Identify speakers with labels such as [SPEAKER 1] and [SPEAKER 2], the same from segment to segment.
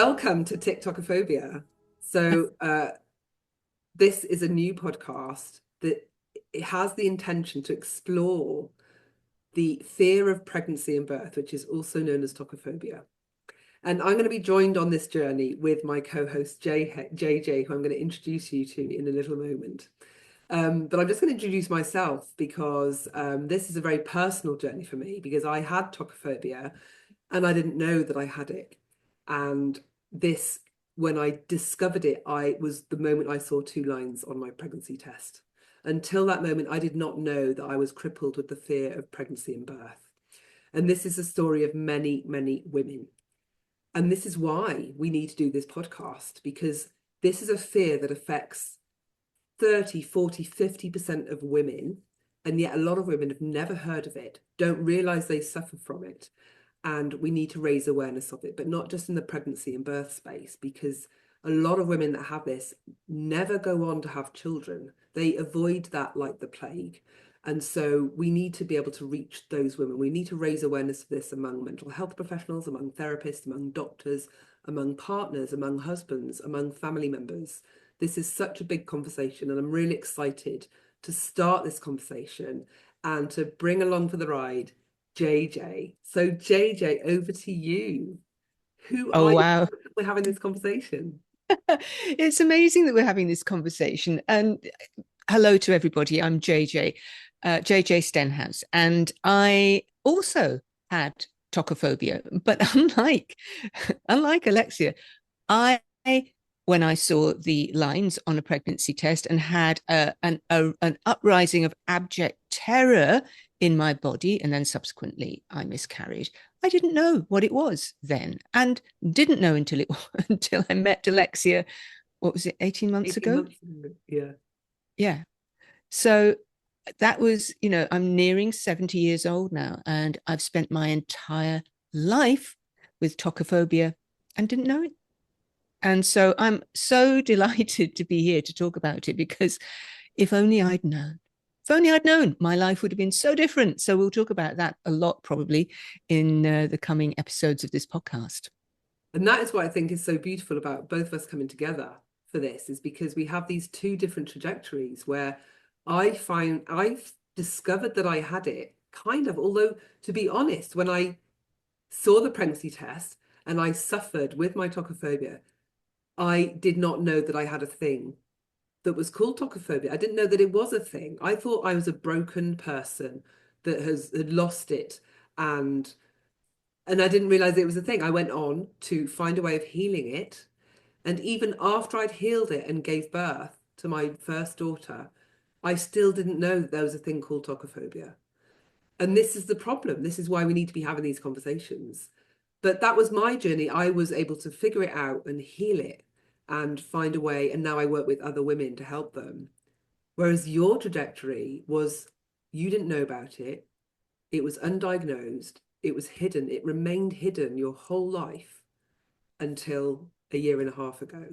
[SPEAKER 1] Welcome to Tik Tokophobia. This is a new podcast that it has the intention to explore the fear of pregnancy and birth, which is also known as tokophobia. And I'm going to be joined on this journey with my co-host JJ, who I'm going to introduce you to in a little moment. But I'm just going to introduce myself because this is a very personal journey for me because I had tokophobia and I didn't know that I had it. And this, when I discovered it, I was the moment I saw 2 lines on my pregnancy test. Until that moment, I did not know that I was crippled with the fear of pregnancy and birth. And this is the story of many, many women. And this is why we need to do this podcast, because this is a fear that affects 30, 40, 50% of women. And yet a lot of women have never heard of it, don't realize they suffer from it. And we need to raise awareness of it, but not just in the pregnancy and birth space, because a lot of women that have this never go on to have children. They avoid that like the plague. And so we need to be able to reach those women. We need to raise awareness of this among mental health professionals, among therapists, among doctors, among partners, among husbands, among family members. This is such a big conversation, and I'm really excited to start this conversation and to bring along for the ride JJ. So JJ, over to you. Who
[SPEAKER 2] Oh,
[SPEAKER 1] are you?
[SPEAKER 2] wow.
[SPEAKER 1] We're having this conversation.
[SPEAKER 2] It's amazing that we're having this conversation. And hello to everybody. I'm JJ Stenhouse. And I also had tocophobia. But unlike Alexia, I, when I saw the lines on a pregnancy test and had an uprising of abject terror in my body, and then subsequently I miscarried. I didn't know what it was then, and didn't know until I met Alexia. What was it, 18 months
[SPEAKER 1] 18
[SPEAKER 2] ago?
[SPEAKER 1] months ago. Yeah.
[SPEAKER 2] Yeah. So that was, I'm nearing 70 years old now, and I've spent my entire life with tocophobia and didn't know it. And so I'm so delighted to be here to talk about it, because if only I'd known. If only I'd known, my life would have been so different. So we'll talk about that a lot probably in the coming episodes of this podcast.
[SPEAKER 1] And that is what I think is so beautiful about both of us coming together for this, is because we have these 2 different trajectories where I've discovered that I had it kind of, although to be honest, when I saw the pregnancy test and I suffered with my tocophobia, I did not know that I had a thing that was called tocophobia. I didn't know that it was a thing. I thought I was a broken person that had lost it, and I didn't realize it was a thing. I went on to find a way of healing it, and even after I'd healed it and gave birth to my first daughter, I still didn't know that there was a thing called tocophobia. And this is the problem. This is why we need to be having these conversations. But that was my journey. I was able to figure it out and heal it and find a way. And now I work with other women to help them. Whereas your trajectory was, you didn't know about it. It was undiagnosed. It was hidden. It remained hidden your whole life until a year and a half ago.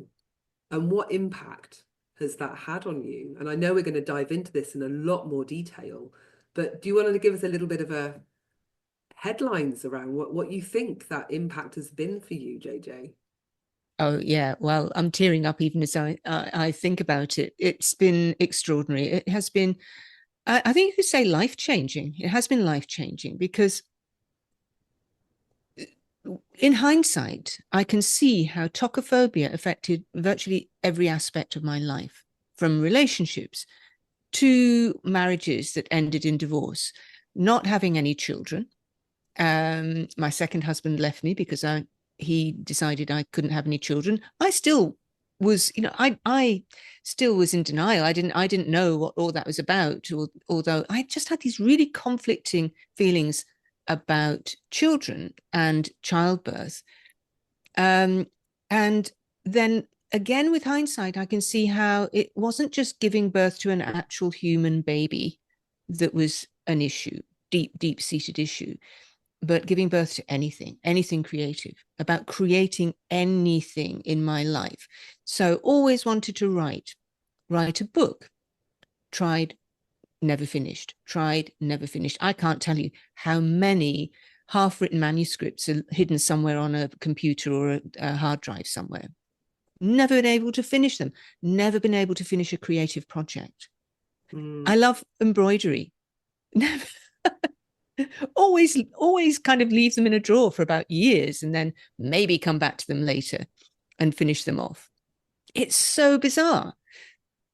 [SPEAKER 1] And what impact has that had on you? And I know we're going to dive into this in a lot more detail, but do you want to give us a little bit of a headlines around what you think that impact has been for you, JJ?
[SPEAKER 2] Oh yeah, well, I'm tearing up even as I think about it. It's been extraordinary. It has been, I think you could say, life changing. It has been life changing because in hindsight, I can see how tocophobia affected virtually every aspect of my life, from relationships to marriages that ended in divorce, not having any children. My second husband left me because he decided I couldn't have any children. I still was, I still was in denial. I didn't know what all that was about, although I just had these really conflicting feelings about children and childbirth. Um, and then again, with hindsight, I can see how it wasn't just giving birth to an actual human baby that was an issue, deep seated issue, but giving birth to anything creative, about creating anything in my life. So always wanted to write a book, tried, never finished, tried, never finished. I can't tell you how many half-written manuscripts are hidden somewhere on a computer or a hard drive somewhere. Never been able to finish them. Never been able to finish a creative project. I love embroidery. Never. always kind of leave them in a drawer for about years and then maybe come back to them later and finish them off. It's so bizarre.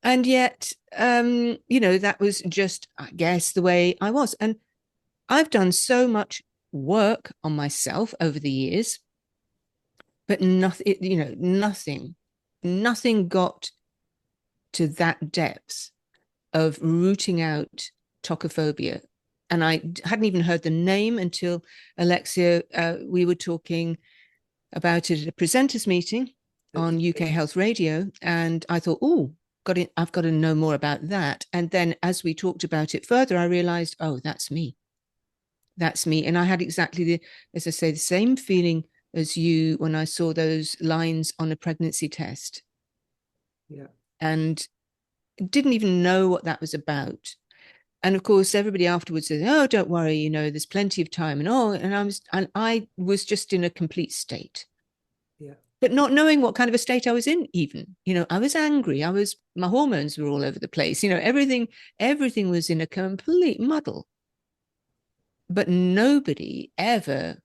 [SPEAKER 2] And yet, that was just, I guess, the way I was. And I've done so much work on myself over the years, but nothing got to that depth of rooting out tocophobia. And I hadn't even heard the name until Alexia, we were talking about it at a presenters meeting on UK Health Radio. And I thought, I've got to know more about that. And then as we talked about it further, I realized, that's me. That's me. And I had exactly as I say, the same feeling as you when I saw those lines on a pregnancy test.
[SPEAKER 3] Yeah.
[SPEAKER 2] And didn't even know what that was about. And of course, everybody afterwards says, "Oh, don't worry, there's plenty of time." And I was just in a complete state.
[SPEAKER 3] Yeah.
[SPEAKER 2] But not knowing what kind of a state I was in, even. I was angry. My hormones were all over the place. Everything was in a complete muddle. But nobody ever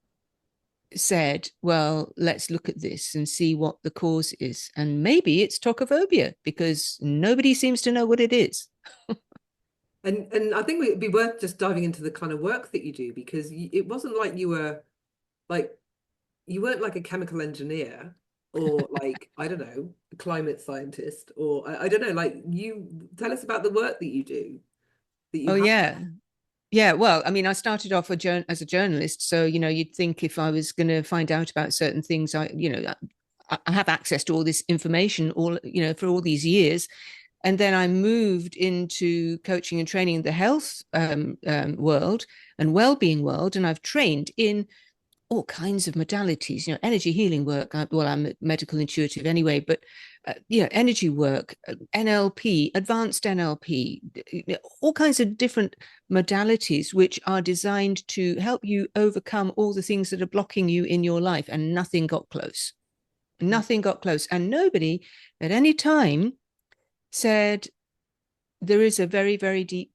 [SPEAKER 2] said, well, let's look at this and see what the cause is. And maybe it's tocophobia because nobody seems to know what it is.
[SPEAKER 3] And I think it'd be worth just diving into the kind of work that you do, because it wasn't like you weren't like a chemical engineer or like, I don't know, a climate scientist, or I don't know, like, you tell us about the work that you do.
[SPEAKER 2] Yeah. Well, I mean, I started off as a journalist. So, you'd think if I was going to find out about certain things, I have access to all this information for all these years. And then I moved into coaching and training in the health world and well-being world. And I've trained in all kinds of modalities, energy healing work. I'm a medical intuitive anyway, but, energy work, NLP, advanced NLP, all kinds of different modalities, which are designed to help you overcome all the things that are blocking you in your life. And nothing got close. Nothing got close. And nobody at any time said there is a very, very deep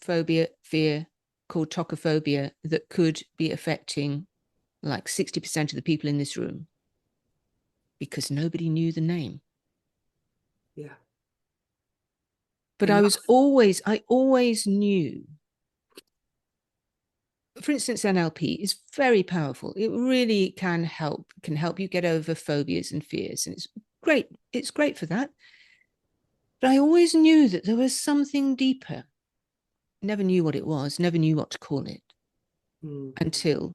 [SPEAKER 2] fear called tocophobia that could be affecting like 60% of the people in this room, because nobody knew the name.
[SPEAKER 3] Yeah.
[SPEAKER 2] But I always knew, for instance, NLP is very powerful. It really can help you get over phobias and fears. And it's great. It's great for that. But I always knew that there was something deeper. Never knew what it was, never knew what to call it until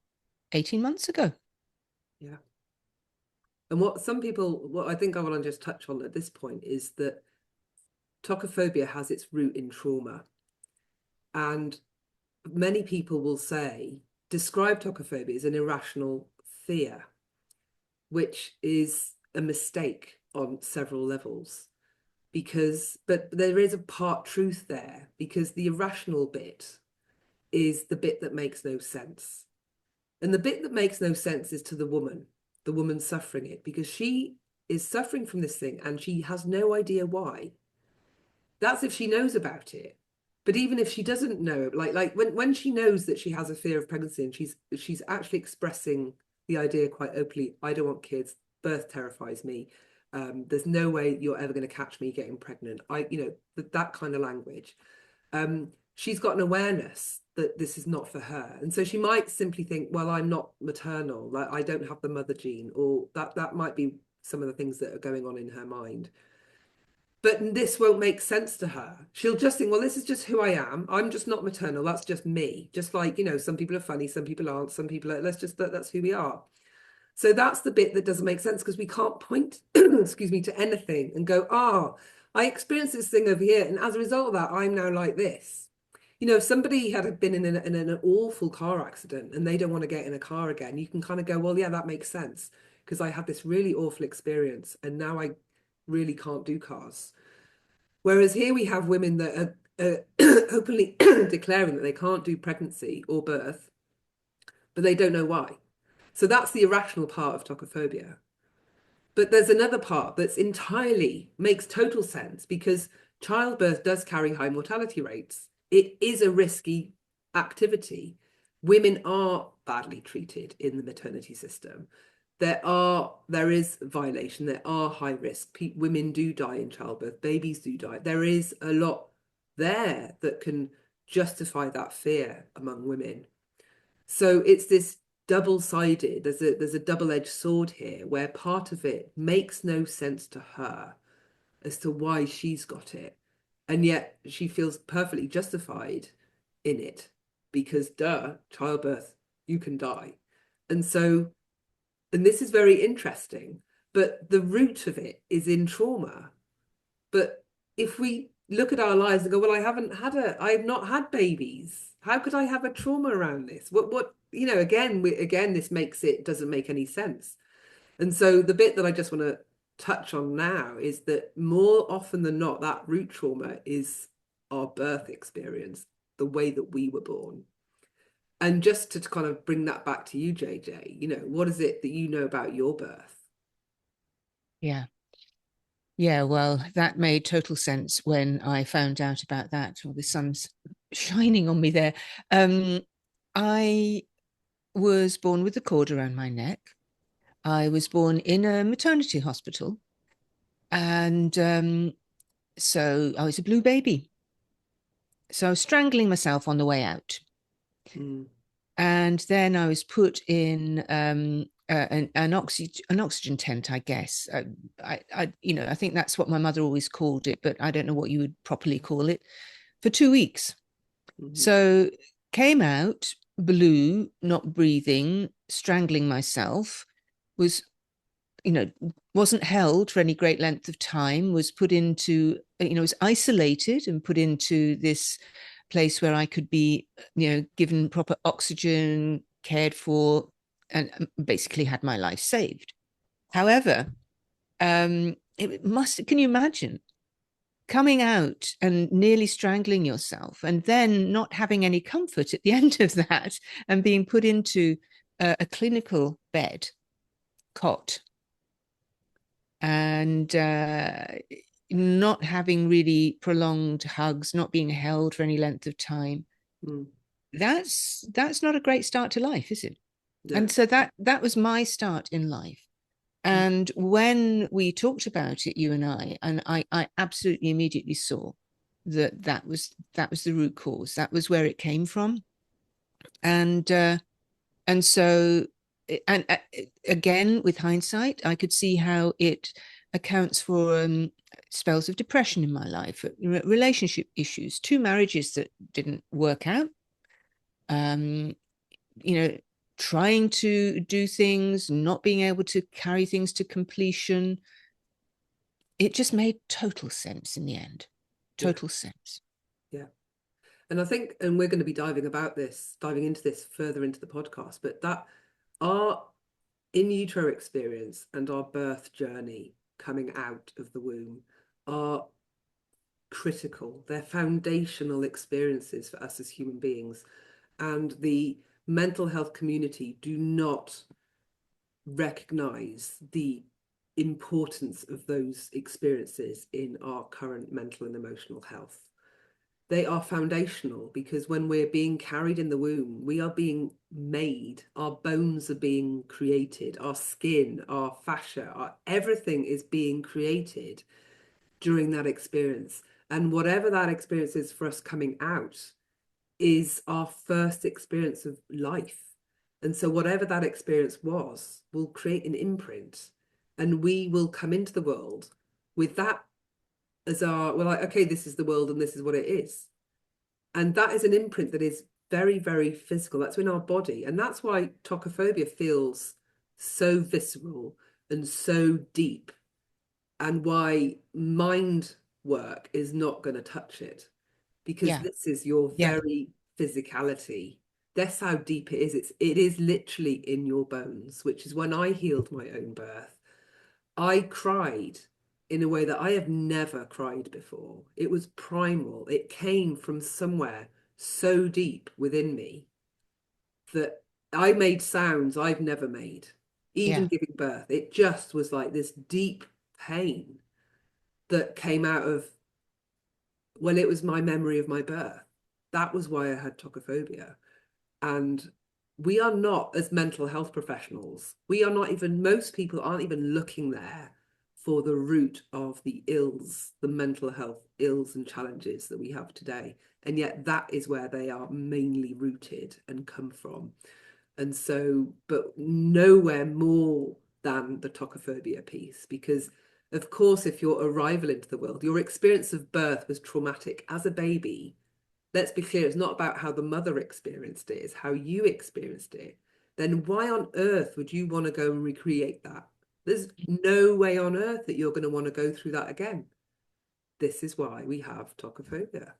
[SPEAKER 2] 18 months ago.
[SPEAKER 3] Yeah. And what I think I want to just touch on at this point is that tocophobia has its root in trauma. And many people will describe tocophobia as an irrational fear, which is a mistake on several levels. But there is a part truth there, because the irrational bit is the bit that makes no sense. And the bit that makes no sense is to the woman suffering it, because she is suffering from this thing and she has no idea why. That's if she knows about it. But even if she doesn't know, like when she knows that she has a fear of pregnancy and she's actually expressing the idea quite openly, I don't want kids, birth terrifies me. There's no way you're ever going to catch me getting pregnant. That kind of language. She's got an awareness that this is not for her. And so she might simply think, well, I'm not maternal, like I don't have the mother gene, or that might be some of the things that are going on in her mind. But this won't make sense to her. She'll just think, well, this is just who I am. I'm just not maternal. That's just me. Just like, some people are funny, some people aren't, some people are, that's who we are. So that's the bit that doesn't make sense, because we can't point, excuse me, to anything and go, I experienced this thing over here, and as a result of that, I'm now like this. If somebody had been in an awful car accident and they don't want to get in a car again, you can kind of go, well, yeah, that makes sense, because I had this really awful experience and now I really can't do cars. Whereas here we have women that are openly declaring that they can't do pregnancy or birth,
[SPEAKER 1] but they don't know why. So that's the irrational part of tokophobia. But there's another part that's entirely makes total sense, because childbirth does carry high mortality rates. It is a risky activity. Women are badly treated in the maternity system. There is violation, there are high risk. Women do die in childbirth, babies do die. There is a lot there that can justify that fear among women. So it's this double-sided, there's a double-edged sword here, where part of it makes no sense to her as to why she's got it, and yet she feels perfectly justified in it, because childbirth, you can die. And this is very interesting, but the root of it is in trauma. But if we look at our lives and go, well, I have not had babies, how could I have a trauma around this? What again, this doesn't make any sense. And so the bit that I just want to touch on now is that more often than not, that root trauma is our birth experience, the way that we were born. And just to kind of bring that back to you, JJ, what is it that you know about your birth?
[SPEAKER 2] Yeah. Yeah, well, that made total sense when I found out about that. Well, the sun's shining on me there. I was born with a cord around my neck. I was born in a maternity hospital. And so I was a blue baby. So I was strangling myself on the way out.
[SPEAKER 1] Mm.
[SPEAKER 2] And then I was put in an oxygen tent, I guess. I think that's what my mother always called it, but I don't know what you would properly call it, for 2 weeks.
[SPEAKER 1] Mm-hmm.
[SPEAKER 2] So came out, blue, not breathing, strangling myself, wasn't held for any great length of time, was put into, was isolated and put into this place where I could be, given proper oxygen, cared for, and basically had my life saved. However, can you imagine coming out and nearly strangling yourself and then not having any comfort at the end of that and being put into a clinical bed, cot, and not having really prolonged hugs, not being held for any length of time.
[SPEAKER 1] Mm.
[SPEAKER 2] That's not a great start to life, is it?
[SPEAKER 1] Yeah.
[SPEAKER 2] And so that was my start in life. And when we talked about it, you and I absolutely immediately saw that was the root cause. That was where it came from. And so, and again, with hindsight, I could see how it accounts for spells of depression in my life, relationship issues, 2 marriages that didn't work out, trying to do things, not being able to carry things to completion. It just made total sense in the end. Total sense.
[SPEAKER 1] Yeah. And I think, and we're going to be diving into this further into the podcast, but that our in utero experience and our birth journey coming out of the womb are critical. They're foundational experiences for us as human beings. And the mental health community do not recognize the importance of those experiences in our current mental and emotional health. They are foundational, because when we're being carried in the womb, we are being made, our bones are being created, our skin, our fascia, everything is being created during that experience. And whatever that experience is for us coming out is our first experience of life. And so whatever that experience was will create an imprint, and we will come into the world with that as we're like, okay, this is the world and this is what it is. And that is an imprint that is very, very physical. That's in our body. And that's why tokophobia feels so visceral and so deep, and why mind work is not going to touch it, because this is your very physicality. That's how deep it is. It is literally in your bones, which is when I healed my own birth. I cried in a way that I have never cried before. It was primal. It came from somewhere so deep within me that I made sounds I've never made, even
[SPEAKER 2] Yeah.
[SPEAKER 1] giving birth. It just was like this deep pain that came out of, well, it was my memory of my birth. That was why I had tocophobia. And we are not, as mental health professionals, we are not even, most people aren't even looking there for the root of the ills, the mental health ills and challenges that we have today. And yet that is where they are mainly rooted and come from. And so, but nowhere more than the tocophobia piece, because of course, if your arrival into the world, your experience of birth was traumatic as a baby, let's be clear, it's not about how the mother experienced it, it's how you experienced it. Then why on earth would you want to go and recreate that? There's no way on earth that you're going to want to go through that again. This is why we have tocophobia.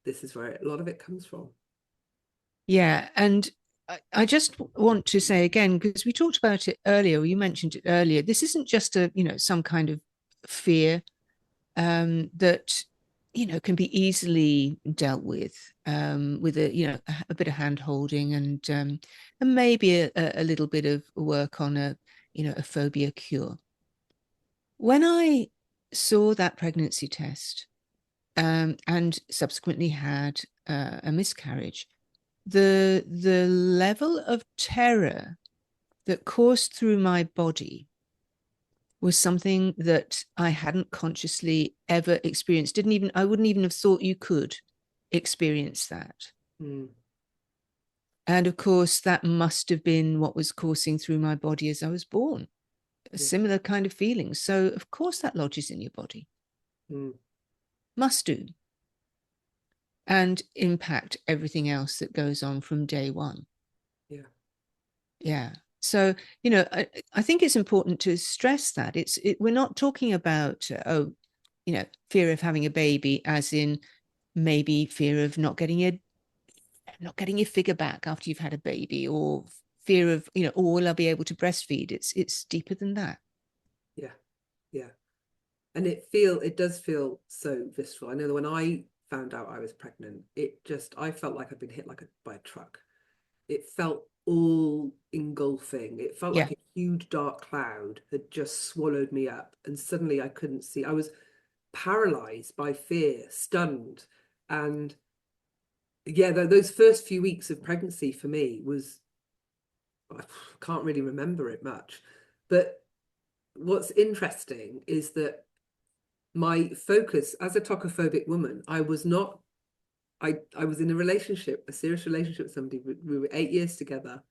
[SPEAKER 1] This is where a lot of it comes from.
[SPEAKER 2] Yeah. And I just want to say again, because we talked about it earlier, or you mentioned it earlier, this isn't just a, some kind of fear that, can be easily dealt with a bit of hand holding and maybe a little bit of work on a phobia cure. When I saw that pregnancy test and subsequently had a miscarriage, the level of terror that coursed through my body was something that I hadn't consciously ever experienced. I wouldn't even have thought you could experience that.
[SPEAKER 1] Mm.
[SPEAKER 2] And of course, that must have been what was coursing through my body as I was born, a similar kind of feeling. So of course that lodges in your body.
[SPEAKER 1] Mm.
[SPEAKER 2] Must do. And impact everything else that goes on from day one.
[SPEAKER 1] Yeah.
[SPEAKER 2] Yeah. So, I think it's important to stress that we're not talking about, fear of having a baby as in maybe fear of not getting your figure back after you've had a baby, or fear of, oh, will I be able to breastfeed? It's deeper than that.
[SPEAKER 1] Yeah. Yeah. And it does feel so visceral. I know that when I found out I was pregnant, I felt like I'd been hit by a truck. It felt all engulfing. It felt
[SPEAKER 2] Yeah.
[SPEAKER 1] like a huge dark cloud had just swallowed me up. And suddenly I couldn't see. I was paralyzed by fear, stunned. And yeah, those first few weeks of pregnancy for me I can't really remember it much. But what's interesting is that my focus as a tocophobic woman, I was not, I was in a serious relationship with somebody. We were 8 years together,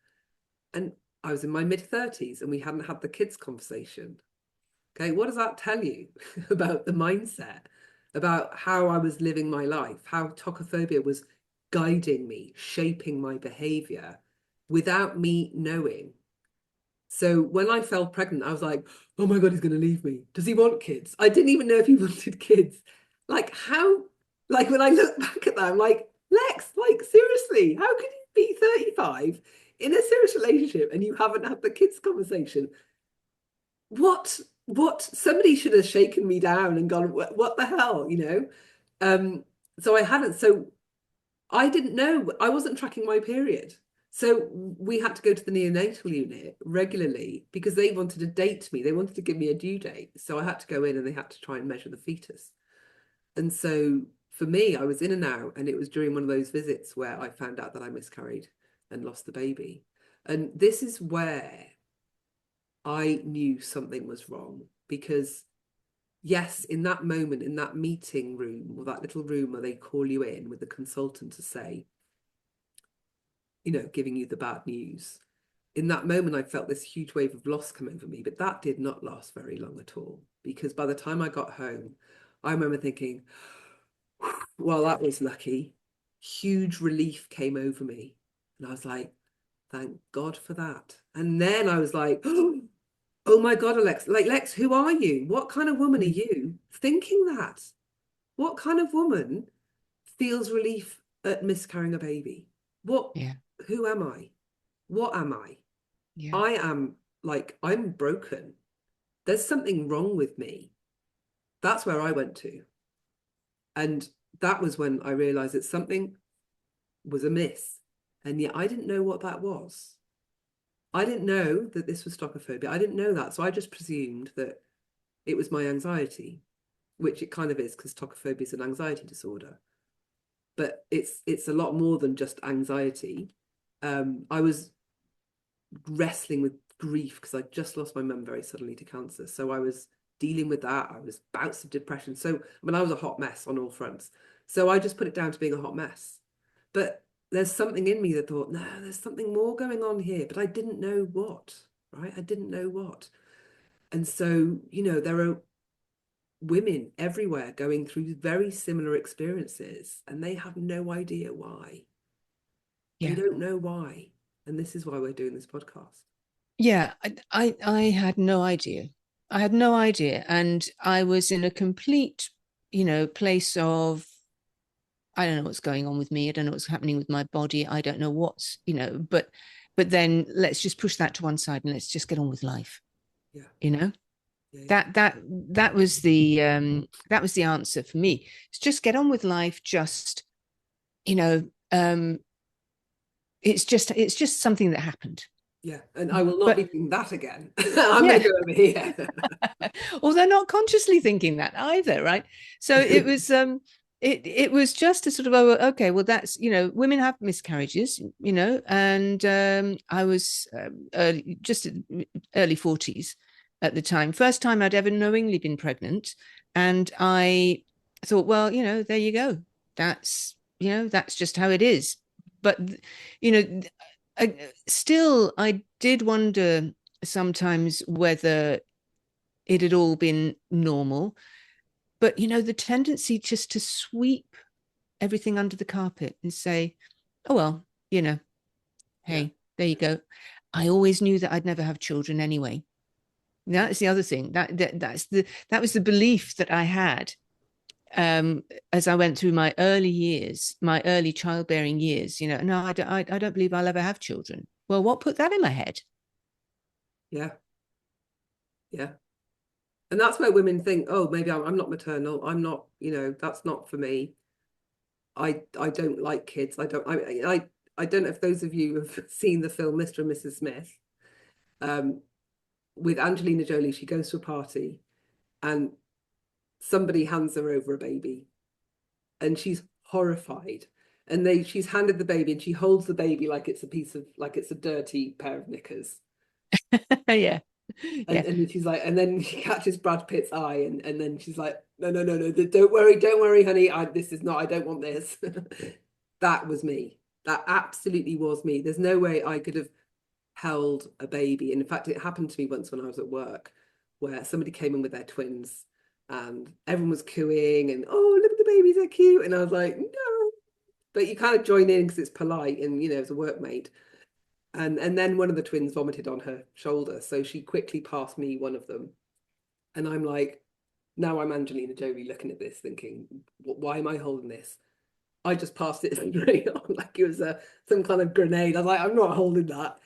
[SPEAKER 1] and I was in my mid-30s and we hadn't had the kids conversation. Okay, what does that tell you about the mindset, about how I was living my life, how tocophobia was guiding me, shaping my behavior without me knowing? So when I fell pregnant, I was like, oh my God, he's going to leave me. Does he want kids? I didn't even know if he wanted kids. Like, how, like, when I look back at that, I'm like, Lex, like, seriously, how could you be 35 in a serious relationship and you haven't had the kids conversation? What, somebody should have shaken me down and gone, what the hell, So I hadn't, so I didn't know, I wasn't tracking my period. So we had to go to the neonatal unit regularly because they wanted to date me. They wanted to give me a due date. So I had to go in and they had to try and measure the fetus. And so for me, I was in and out. And it was during one of those visits where I found out that I miscarried and lost the baby. And this is where I knew something was wrong, because yes, in that moment, in that meeting room, or that little room where they call you in with the consultant to say, giving you the bad news. In that moment, I felt this huge wave of loss come over me, but that did not last very long at all, because by the time I got home, I remember thinking, well, that was lucky. Huge relief came over me. And I was like, thank God for that. And then I was like, oh my God, Alex, like, Lex, who are you? What kind of woman are you thinking that? What kind of woman feels relief at miscarrying a baby?
[SPEAKER 2] Yeah.
[SPEAKER 1] Who am I? What am I?
[SPEAKER 2] Yeah.
[SPEAKER 1] I am I'm broken. There's something wrong with me. That's where I went to. And that was when I realized that something was amiss. And yet I didn't know what that was. I didn't know that this was tocophobia. I didn't know that. So I just presumed that it was my anxiety, which it kind of is, because tocophobia is an anxiety disorder. But it's a lot more than just anxiety. I was wrestling with grief because I just lost my mum very suddenly to cancer. So I was dealing with that. I was bouts of depression. So, I mean, I was a hot mess on all fronts. So I just put it down to being a hot mess. But there's something in me that thought, no, there's something more going on here. But I didn't know what, right? I didn't know what. And so, there are women everywhere going through very similar experiences, and they have no idea why. They don't know why. And this is why we're doing this podcast.
[SPEAKER 2] Yeah, I had no idea. I had no idea. And I was in a complete, place of, I don't know what's going on with me. I don't know what's happening with my body. I don't know what's, but then let's just push that to one side and let's just get on with life.
[SPEAKER 1] Yeah.
[SPEAKER 2] Yeah. That was the answer for me. It's just get on with life. Just, it's just something that happened.
[SPEAKER 1] Yeah, and I will not be doing that again. I'm going to go over here.
[SPEAKER 2] Although not consciously thinking that either, right? So it was it was just a sort of, oh, okay, well, that's, women have miscarriages, and I was just early 40s at the time, first time I'd ever knowingly been pregnant, and I thought, well, there you go, that's just how it is. But I did wonder sometimes whether it had all been normal, but the tendency just to sweep everything under the carpet and say, oh well, hey, there you go. I always knew that I'd never have children anyway. That's the other thing. That was the belief that I had as I went through my early childbearing years. No, I don't believe I'll ever have children. Well, what put that in my head?
[SPEAKER 1] Yeah. And that's where women think, oh, maybe I'm not maternal. I'm not, that's not for me. I don't like kids. I don't know if those of you have seen the film Mr. and Mrs. Smith. With Angelina Jolie, she goes to a party and somebody hands her over a baby and she's horrified. And she's handed the baby and she holds the baby like it's a dirty pair of knickers.
[SPEAKER 2] Yeah.
[SPEAKER 1] And then she's like, and then she catches Brad Pitt's eye, and then she's like, no, don't worry, honey. I don't want this. That was me. That absolutely was me. There's no way I could have held a baby. And in fact, it happened to me once when I was at work, where somebody came in with their twins, and everyone was cooing, and oh, look at the babies, they're cute. And I was like, no. But you kind of join in because it's polite, and as a workmate. And then one of the twins vomited on her shoulder. So she quickly passed me one of them. And I'm like, now I'm Angelina Jolie looking at this thinking, why am I holding this? I just passed it straight on like it was some kind of grenade. I was like, I'm not holding that.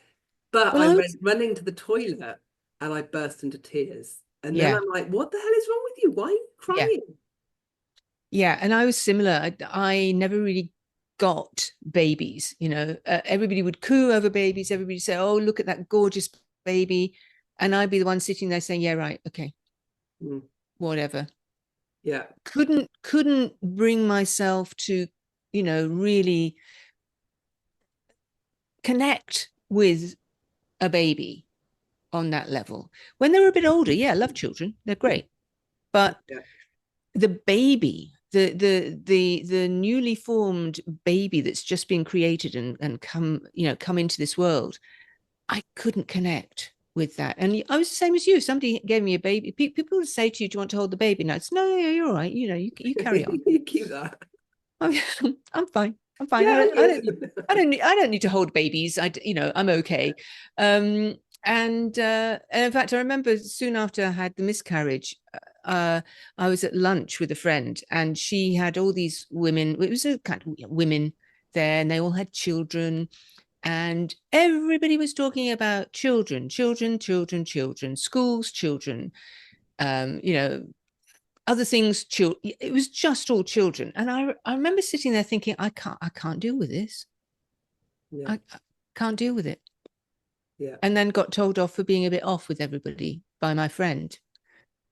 [SPEAKER 1] But I went running to the toilet and I burst into tears. And then I'm like, what the hell is wrong with you? Why are you crying?
[SPEAKER 2] Yeah. And I was similar. I never really got babies. Everybody would coo over babies. Everybody say, oh, look at that gorgeous baby. And I'd be the one sitting there saying, yeah, right, okay, whatever.
[SPEAKER 1] Yeah.
[SPEAKER 2] Couldn't bring myself to, really connect with a baby on that level. When they were a bit older, yeah, I love children. They're great. But the baby, the newly formed baby that's just been created and come into this world, I couldn't connect with that. And I was the same as you. Somebody gave me a baby. People would say to you, do you want to hold the baby? And it's no, yeah, you're all right. You carry on.
[SPEAKER 1] You keep that.
[SPEAKER 2] I'm fine. I'm fine.
[SPEAKER 1] Yeah,
[SPEAKER 2] I don't need to hold babies. I'm okay. And in fact, I remember soon after I had the miscarriage, I was at lunch with a friend, and she had all these women. It was a kind of women there, and they all had children, and everybody was talking about children, schools, children, other things. It was just all children, and I remember sitting there thinking, I can't deal with this.
[SPEAKER 3] Yeah.
[SPEAKER 2] I can't deal with it.
[SPEAKER 3] Yeah.
[SPEAKER 2] And then got told off for being a bit off with everybody by my friend,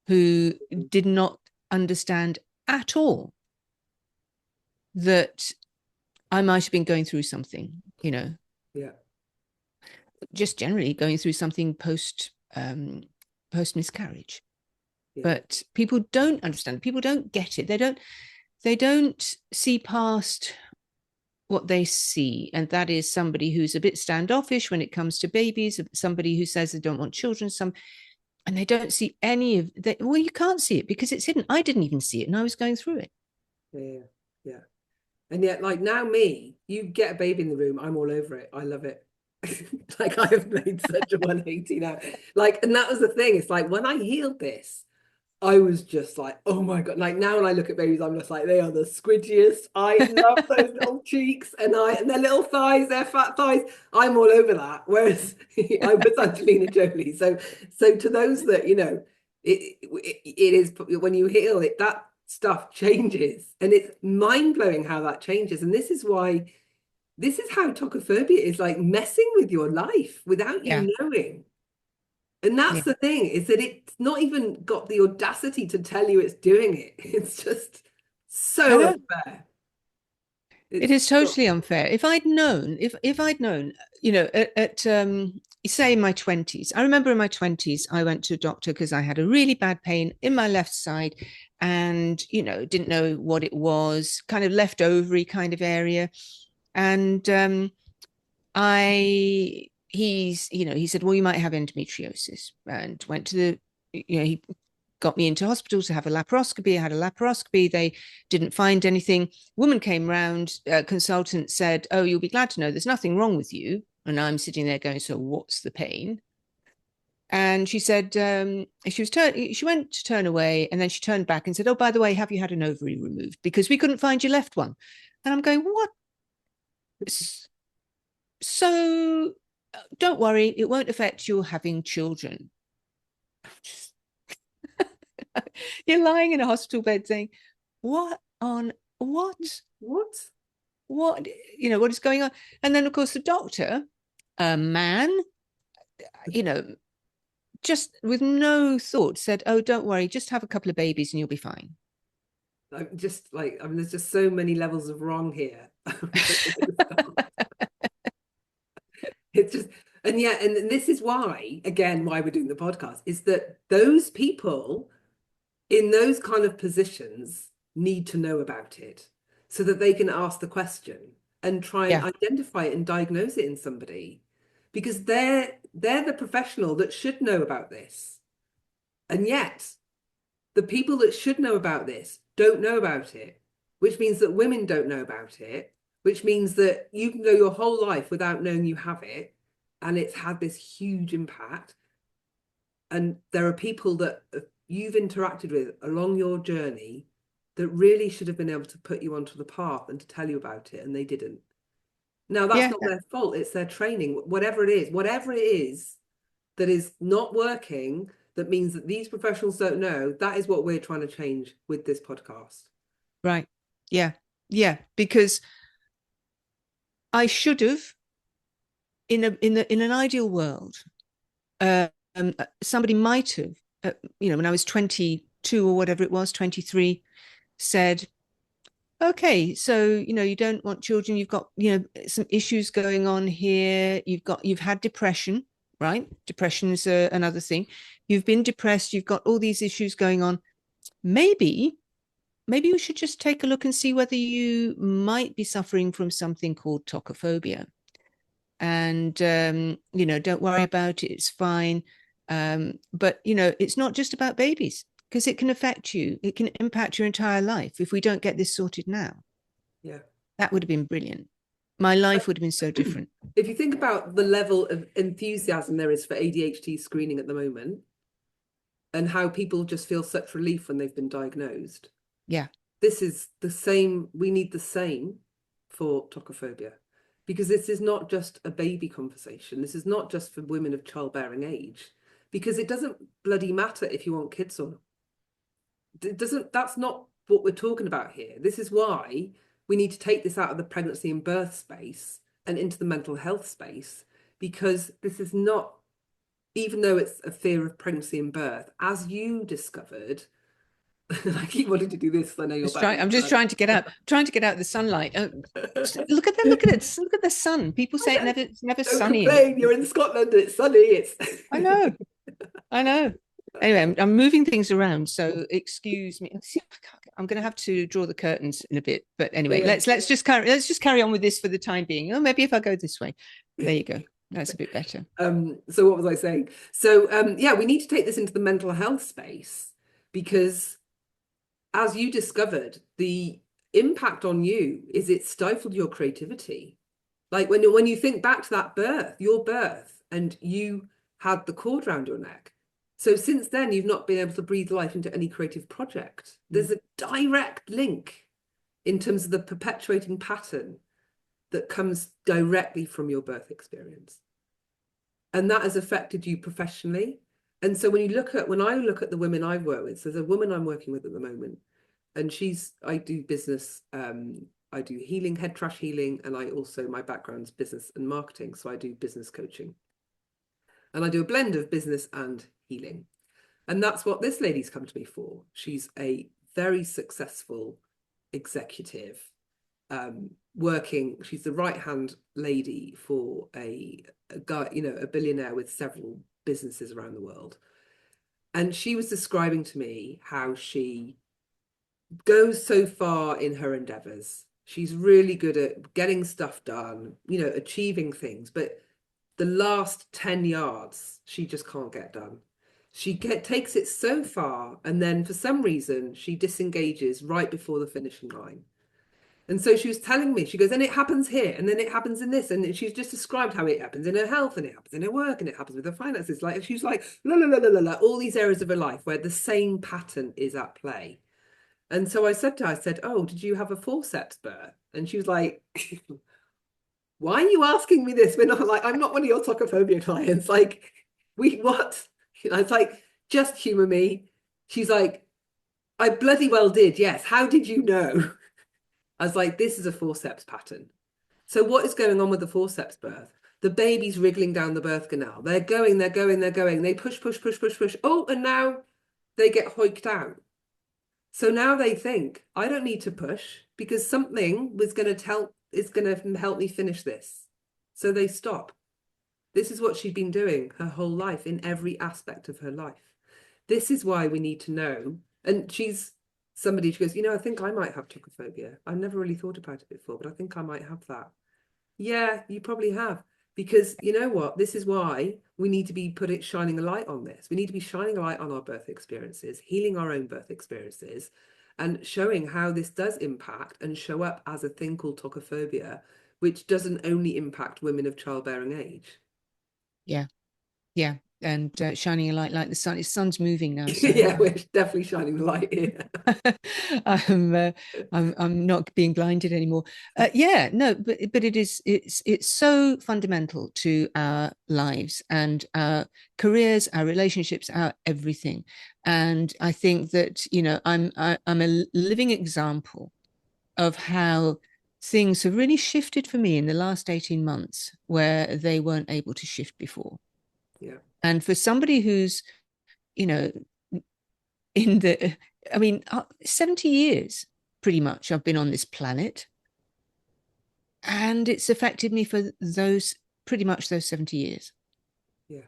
[SPEAKER 2] who did not understand at all that I might have been going through something, you know,
[SPEAKER 3] Yeah.
[SPEAKER 2] just generally going through something post miscarriage.
[SPEAKER 3] Yeah.
[SPEAKER 2] But people don't understand. People don't get it. They don't see past what they see, and that is somebody who's a bit standoffish when it comes to babies, somebody who says they don't want children, and they don't see any of that. Well, you can't see it because it's hidden. I didn't even see it, and I was going through it.
[SPEAKER 3] Yeah. Yeah. And yet, like now, you get a baby in the room, I'm all over it. I love it. Like I have made such a 180 now. Like, and that was the thing. It's like when I healed this, I was just like, oh my God. Like now when I look at babies, I'm just like, they are the squidgiest. I love those little cheeks and their little thighs, their fat thighs. I'm all over that. Whereas I was Angelina Jolie. So to those that, you know, it is when you heal it, that stuff changes. And it's mind-blowing how that changes. And this is how tokophobia is like messing with your life without you knowing. And that's the thing, is that it's not even got the audacity to tell you it's doing it. It's just so unfair.
[SPEAKER 2] It is totally unfair. If I'd known, you know, at say in my 20s, I remember in my 20s, I went to a doctor because I had a really bad pain in my left side and, you know, didn't know what it was, kind of left ovary kind of area. And he said, well, you might have endometriosis, and went to the, you know, he got me into hospital to have a laparoscopy. I had a laparoscopy. They didn't find anything. Woman came round, consultant said, oh, you'll be glad to know there's nothing wrong with you. And I'm sitting there going, so what's the pain? And she said, she went to turn away, and then she turned back and said, oh, by the way, have you had an ovary removed? Because we couldn't find your left one. And I'm going, what? So don't worry, it won't affect you having children. You're lying in a hospital bed saying, what, you know, what is going on? And then, of course, the doctor, a man, you know, just with no thought said, oh, don't worry, just have a couple of babies and you'll be fine.
[SPEAKER 3] I'm just like, I mean, there's just so many levels of wrong here. It's just, and yeah, and this is why, again, why we're doing the podcast, is that those people in those kind of positions need to know about it so that they can ask the question and try and identify it and diagnose it in somebody, because they're the professional that should know about this. And yet the people that should know about this don't know about it, which means that women don't know about it, which means that you can go your whole life without knowing you have it, and it's had this huge impact. And there are people that you've interacted with along your journey that really should have been able to put you onto the path and to tell you about it, and they didn't. Now, that's not their fault. It's their training, whatever it is that is not working, that means that these professionals don't know. That is what we're trying to change with this podcast.
[SPEAKER 2] Right. Yeah. Yeah. Because I should have, in an ideal world, somebody might have, you know, when I was 22 or whatever it was, 23, said, okay, so, you know, you don't want children, you've got, you know, some issues going on here, you've had depression, right? Depression is another thing. You've been depressed, you've got all these issues going on. Maybe you should just take a look and see whether you might be suffering from something called tokophobia. And, you know, don't worry about it, it's fine. But, you know, it's not just about babies, because it can affect you. It can impact your entire life if we don't get this sorted now.
[SPEAKER 3] Yeah.
[SPEAKER 2] That would have been brilliant. My life would have been so different.
[SPEAKER 3] If you think about the level of enthusiasm there is for ADHD screening at the moment, and how people just feel such relief when they've been diagnosed.
[SPEAKER 2] Yeah.
[SPEAKER 3] This is the same. We need the same for tokophobia, because this is not just a baby conversation. This is not just for women of childbearing age, because it doesn't bloody matter if you want kids or not. It doesn't. That's not what we're talking about here. This is why we need to take this out of the pregnancy and birth space
[SPEAKER 1] and into the mental health space, because this is not, even though it's a fear of pregnancy and birth, as you discovered, I keep wanting to do this. I know you're back.
[SPEAKER 2] I'm just trying to get out the sunlight. Look at it. Look at the sun. People say it's never
[SPEAKER 1] Don't
[SPEAKER 2] sunny.
[SPEAKER 1] complain. You're in Scotland and it's sunny. It's
[SPEAKER 2] I know. Anyway, I'm moving things around, so excuse me. I'm going to have to draw the curtains in a bit. But anyway,
[SPEAKER 1] Yeah.
[SPEAKER 2] let's just carry on with this for the time being. Oh, maybe if I go this way. There you go. That's a bit better.
[SPEAKER 1] So what was I saying? So yeah, we need to take this into the mental health space, because as you discovered, the impact on you is it stifled your creativity. Like when you think back to that birth, your birth, and you had the cord around your neck. So since then, you've not been able to breathe life into any creative project. There's a direct link in terms of the perpetuating pattern that comes directly from your birth experience. And that has affected you professionally. And so when I look at the women I've worked with, so there's a woman I'm working with at the moment, and I do business, I do healing, head trash healing, and my background's business and marketing, so I do business coaching. And I do a blend of business and healing. And that's what this lady's come to me for. She's a very successful executive, she's the right-hand lady for a guy, a billionaire with several businesses around the world. And she was describing to me how she goes so far in her endeavors. She's really good at getting stuff done, achieving things, but the last 10 yards, she just can't get done. She takes it so far, and then for some reason, she disengages right before the finishing line. And so she was telling me, she goes, and it happens here, and then it happens in this. And she's just described how it happens in her health, and it happens in her work, and it happens with her finances. Like, she's like, la, la, la, la, la, la, all these areas of her life where the same pattern is at play. And so I said to her, oh, did you have a forceps birth? And she was like, why are you asking me this? I'm not one of your Talkophobia clients. Like, what? I was like, just humor me. She's like, I bloody well did. Yes. How did you know? I was like, this is a forceps pattern. So what is going on with the forceps birth? The baby's wriggling down the birth canal. They're going. They push. Oh, and now they get hoiked out. So now they think, I don't need to push because something is going to help me finish this. So they stop. This is what she'd been doing her whole life in every aspect of her life. This is why we need to know. And she's somebody, she goes, I think I might have tocophobia. I never really thought about it before, but I think I might have that. Yeah, you probably have. Because you know what? This is why we need to be shining a light on this. We need to be shining a light on our birth experiences, healing our own birth experiences, and showing how this does impact and show up as a thing called tocophobia, which doesn't only impact women of childbearing age.
[SPEAKER 2] Yeah. And shining a light like the sun. The sun's moving now. So
[SPEAKER 1] yeah, we're definitely shining the light here.
[SPEAKER 2] I'm not being blinded anymore. But it's so fundamental to our lives and our careers, our relationships, our everything. And I think that I'm a living example of how things have really shifted for me in the last 18 months where they weren't able to shift before.
[SPEAKER 1] Yeah.
[SPEAKER 2] And for somebody who's, in 70 years, pretty much, I've been on this planet. And it's affected me for pretty much those 70 years.
[SPEAKER 1] Yeah.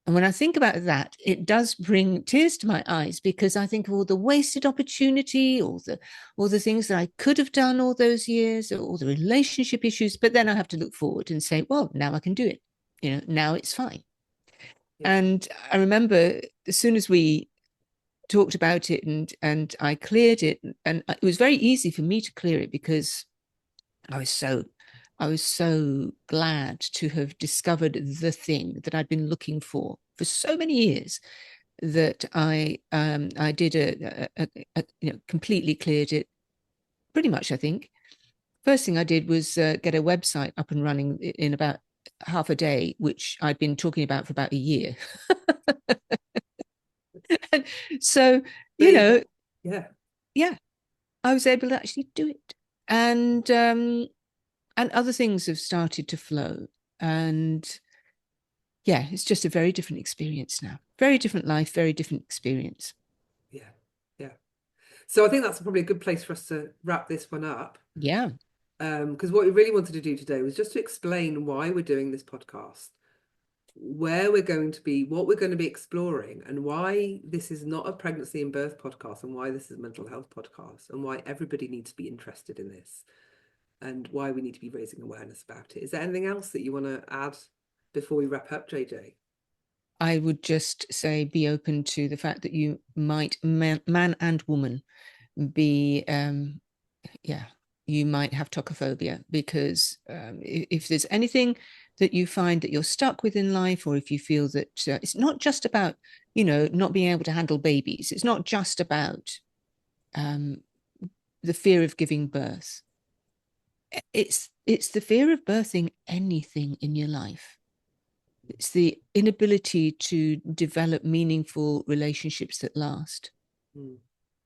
[SPEAKER 2] And when I think about that, it does bring tears to my eyes because I think of all the wasted opportunity, all the things that I could have done all those years, all the relationship issues. But then I have to look forward and say, well, now I can do it. Now it's fine. Yeah. And I remember as soon as we talked about it and I cleared it, and it was very easy for me to clear it because I was so glad to have discovered the thing that I'd been looking for so many years, that I did completely cleared it pretty much. I think first thing I did was get a website up and running in about half a day, which I'd been talking about for about a year. And so, yeah, I was able to actually do it. And and other things have started to flow. And yeah, it's just a very different experience now. Very different life, very different experience.
[SPEAKER 3] Yeah, yeah. So I think that's probably a good place for us to wrap this one up.
[SPEAKER 2] Yeah.
[SPEAKER 3] Because what we really wanted to do today was just to explain why we're doing this podcast, where we're going to be, what we're going to be exploring, and why this is not a pregnancy and birth podcast, and why this is a mental health podcast, and why everybody needs to be interested in this, and why we need to be raising awareness about it. Is there anything else that you want to add before we wrap up, JJ?
[SPEAKER 2] I would just say be open to the fact that you might, man and woman, be you might have tocophobia, because if there's anything that you find that you're stuck with in life, or if you feel that it's not just about, not being able to handle babies, it's not just about the fear of giving birth, it's the fear of birthing anything in your life. It's the inability to develop meaningful relationships that last.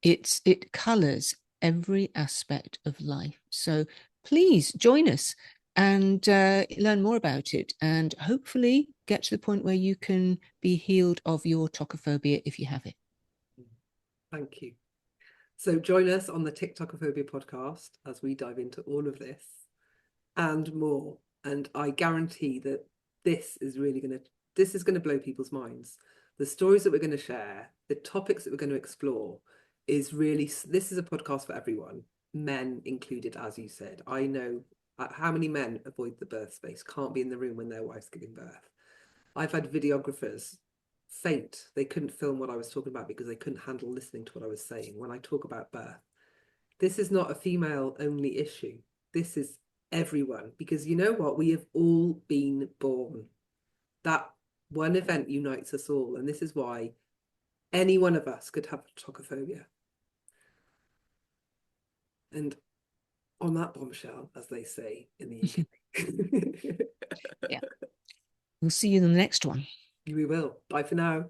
[SPEAKER 2] It colors every aspect of life. So please join us and learn more about it, and hopefully get to the point where you can be healed of your tocophobia if you have it.
[SPEAKER 3] Thank you. So join us on the Tik Tokophobia podcast as we dive into all of this and more. And I guarantee that this is going to blow people's minds. The stories that we're going to share, the topics that we're going to explore this is a podcast for everyone, men included, as you said. I know how many men avoid the birth space, can't be in the room when their wife's giving birth. I've had videographers faint. They couldn't film what I was talking about because they couldn't handle listening to what I was saying when I talk about birth. This is not a female only issue. This is everyone, because you know what? We have all been born. That one event unites us all. And this is why any one of us could have tocophobia. And on that bombshell, as they say in the UK.
[SPEAKER 2] Yeah. We'll see you in the next one.
[SPEAKER 3] We will. Bye for now.